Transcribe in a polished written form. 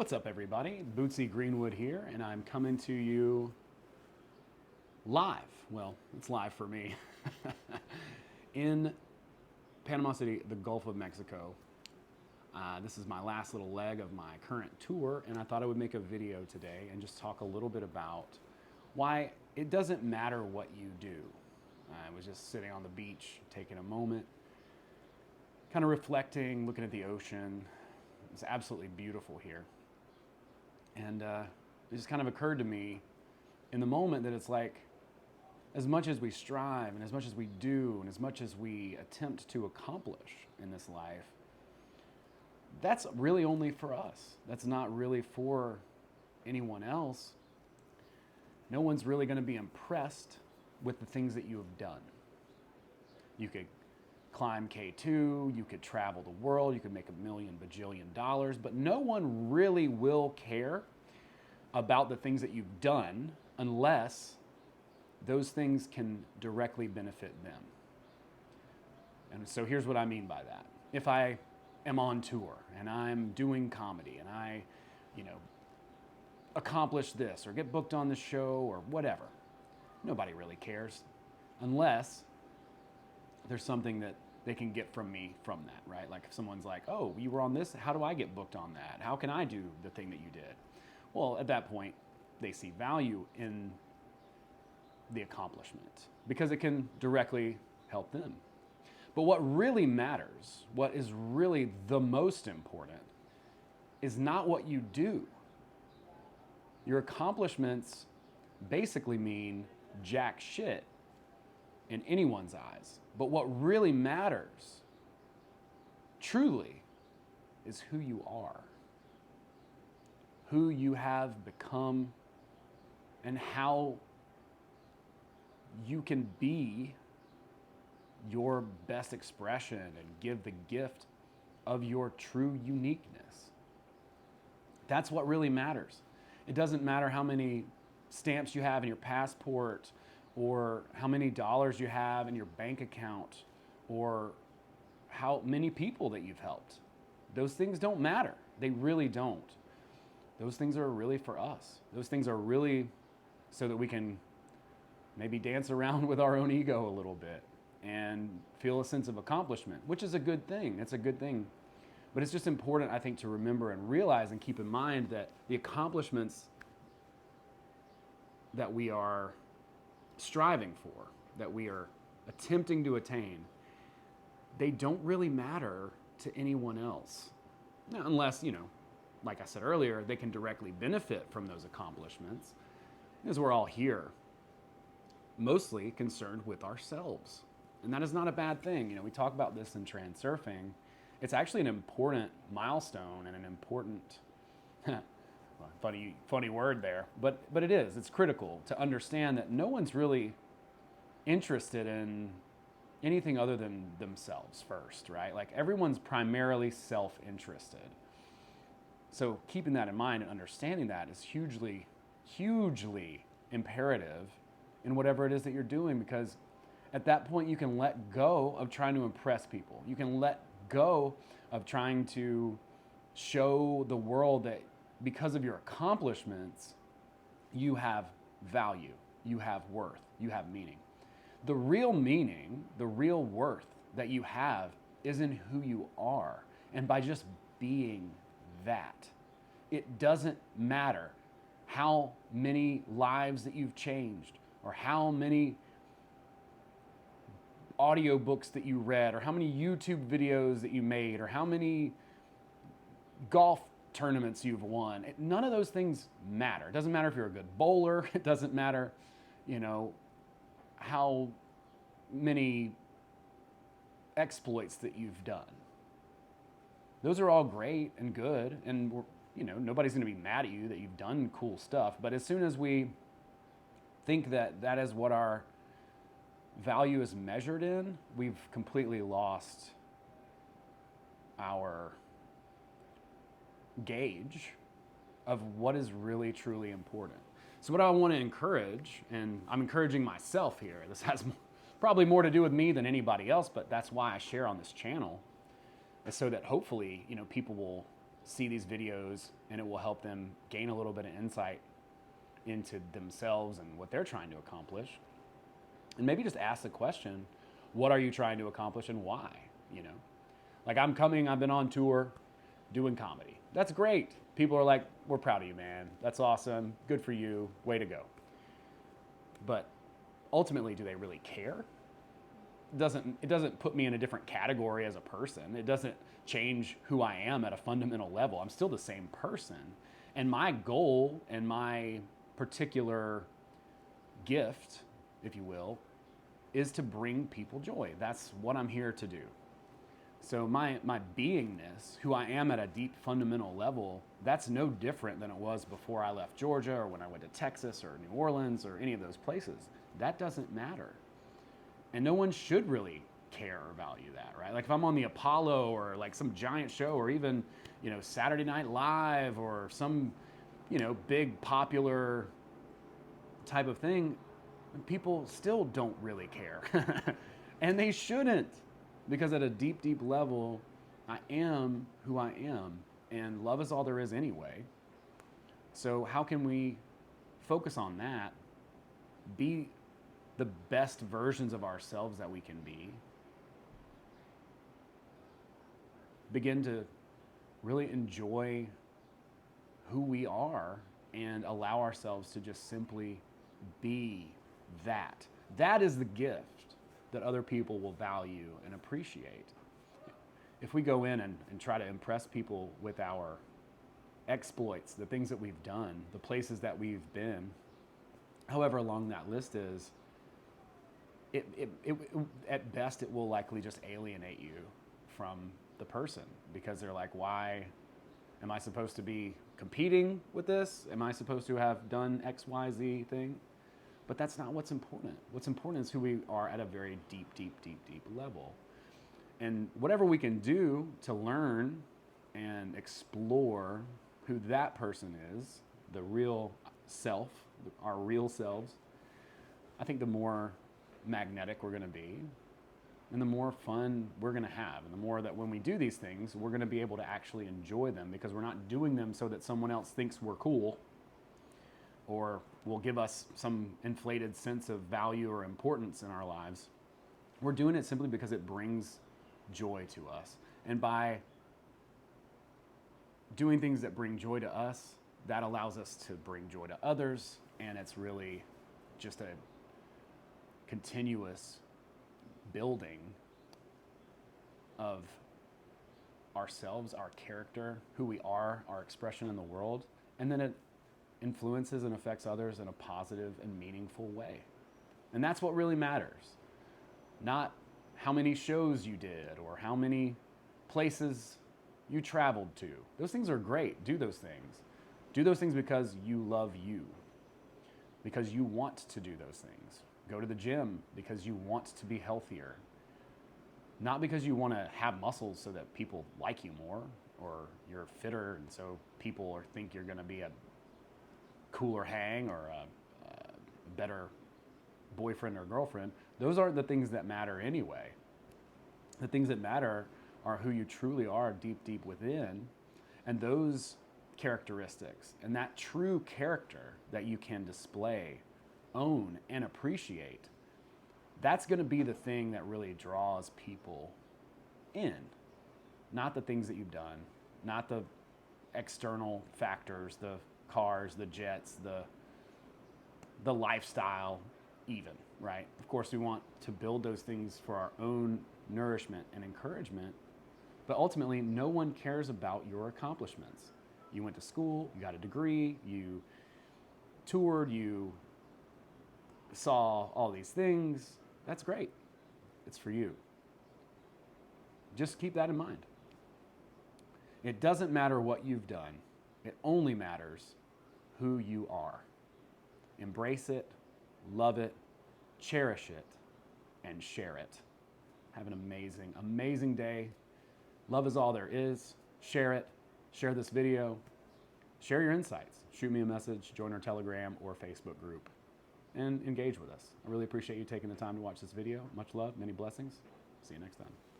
What's up, everybody? Bootsy Greenwood here, and I'm coming to you live. Well, it's live for me. In Panama City, the Gulf of Mexico. This is my last little leg of my current tour, and I thought I would make a video today and just talk a little bit about why it doesn't matter what you do. I was just sitting on the beach, taking a moment, kind of reflecting, looking at the ocean. It's absolutely beautiful here. And it just kind of occurred to me in the moment that it's like, as much as we strive and as much as we do and as much as we attempt to accomplish in this life, that's really only for us. That's not really for anyone else. No one's really going to be impressed with the things that you have done. You could climb K2, you could travel the world, you could make $1 million bajillion dollars, but no one really will care about the things that you've done unless those things can directly benefit them. And so here's what I mean by that. If I am on tour and I'm doing comedy and I, accomplish this or get booked on the show or whatever, nobody really cares unless there's something that they can get from me from that, right? Like if someone's like, oh, you were on this, how do I get booked on that? How can I do the thing that you did? Well, at that point, they see value in the accomplishment because it can directly help them. But what really matters, what is really the most important, is not what you do. Your accomplishments basically mean jack shit in anyone's eyes. But what really matters, truly, is who you are, who you have become, and how you can be your best expression and give the gift of your true uniqueness. That's what really matters. It doesn't matter how many stamps you have in your passport, or how many dollars you have in your bank account, or how many people that you've helped. Those things don't matter. They really don't. Those things are really for us. Those things are really so that we can maybe dance around with our own ego a little bit and feel a sense of accomplishment, which is a good thing. It's a good thing. But it's just important, I think, to remember and realize and keep in mind that the accomplishments that we are striving for, that we are attempting to attain, they don't really matter to anyone else. Now, unless, like I said earlier, they can directly benefit from those accomplishments, because we're all here mostly concerned with ourselves. And that is not a bad thing. We talk about this in transurfing. It's actually an important milestone and an important funny word there, but it is. It's critical to understand that no one's really interested in anything other than themselves first, right? Like everyone's primarily self-interested. So keeping that in mind and understanding that is hugely, hugely imperative in whatever it is that you're doing, because at that point you can let go of trying to impress people. You can let go of trying to show the world that because of your accomplishments, you have value, you have worth, you have meaning. The real meaning, the real worth that you have is in who you are, and by just being that. It doesn't matter how many lives that you've changed, or how many audiobooks that you read, or how many YouTube videos that you made, or how many golf tournaments you've won. None of those things matter. It doesn't matter if you're a good bowler. It doesn't matter, how many exploits that you've done. Those are all great and good, and nobody's going to be mad at you that you've done cool stuff. But as soon as we think that that is what our value is measured in, we've completely lost our gauge of what is really truly important. So what I want to encourage, and I'm encouraging myself here, this has probably more to do with me than anybody else, but that's why I share on this channel, is so that hopefully people will see these videos and it will help them gain a little bit of insight into themselves and what they're trying to accomplish. And maybe just ask the question, what are you trying to accomplish and why? You know, like I've been on tour doing comedy. That's great. People are like, we're proud of you, man. That's awesome. Good for you. Way to go. But ultimately, do they really care? It doesn't put me in a different category as a person. It doesn't change who I am at a fundamental level. I'm still the same person. And my goal and my particular gift, if you will, is to bring people joy. That's what I'm here to do. So my beingness, who I am at a deep fundamental level, that's no different than it was before I left Georgia or when I went to Texas or New Orleans or any of those places. That doesn't matter. And no one should really care or value that, right? Like if I'm on the Apollo or like some giant show or even, you know, Saturday Night Live or some, you know, big popular type of thing, people still don't really care. And they shouldn't, because at a deep, deep level, I am who I am, and love is all there is anyway. So how can we focus on that, be the best versions of ourselves that we can be, begin to really enjoy who we are and allow ourselves to just simply be that. That is the gift that other people will value and appreciate. If we go in and try to impress people with our exploits, the things that we've done, the places that we've been, however long that list is, it at best it will likely just alienate you from the person, because they're like, why am I supposed to be competing with this? Am I supposed to have done X, Y, Z thing? But that's not what's important. What's important is who we are at a very deep, deep, deep, deep level. And whatever we can do to learn and explore who that person is, the real self, our real selves, I think the more magnetic we're going to be, and the more fun we're going to have, and the more that when we do these things, we're going to be able to actually enjoy them, because we're not doing them so that someone else thinks we're cool or will give us some inflated sense of value or importance in our lives. We're doing it simply because it brings joy to us. And by doing things that bring joy to us, that allows us to bring joy to others, and it's really just a continuous building of ourselves, our character, who we are, our expression in the world, and then it influences and affects others in a positive and meaningful way. And that's what really matters. Not how many shows you did or how many places you traveled to. Those things are great. Do those things. Do those things because you love you, because you want to do those things. Go to the gym because you want to be healthier, not because you want to have muscles so that people like you more, or you're fitter and so people think you're going to be a cooler hang or a better boyfriend or girlfriend. Those aren't the things that matter anyway. The things that matter are who you truly are deep, deep within, and those characteristics and that true character that you can display, own, and appreciate. That's going to be the thing that really draws people in, not the things that you've done, not the external factors, the cars, the jets, the lifestyle even, right? Of course, we want to build those things for our own nourishment and encouragement, but ultimately, no one cares about your accomplishments. You went to school, you got a degree, you toured, you saw all these things. That's great. It's for you. Just keep that in mind. It doesn't matter what you've done. It only matters who you are. Embrace it, love it, cherish it, and share it. Have an amazing, amazing day. Love is all there is. Share it. Share this video. Share your insights. Shoot me a message, join our Telegram or Facebook group, and engage with us. I really appreciate you taking the time to watch this video. Much love, many blessings. See you next time.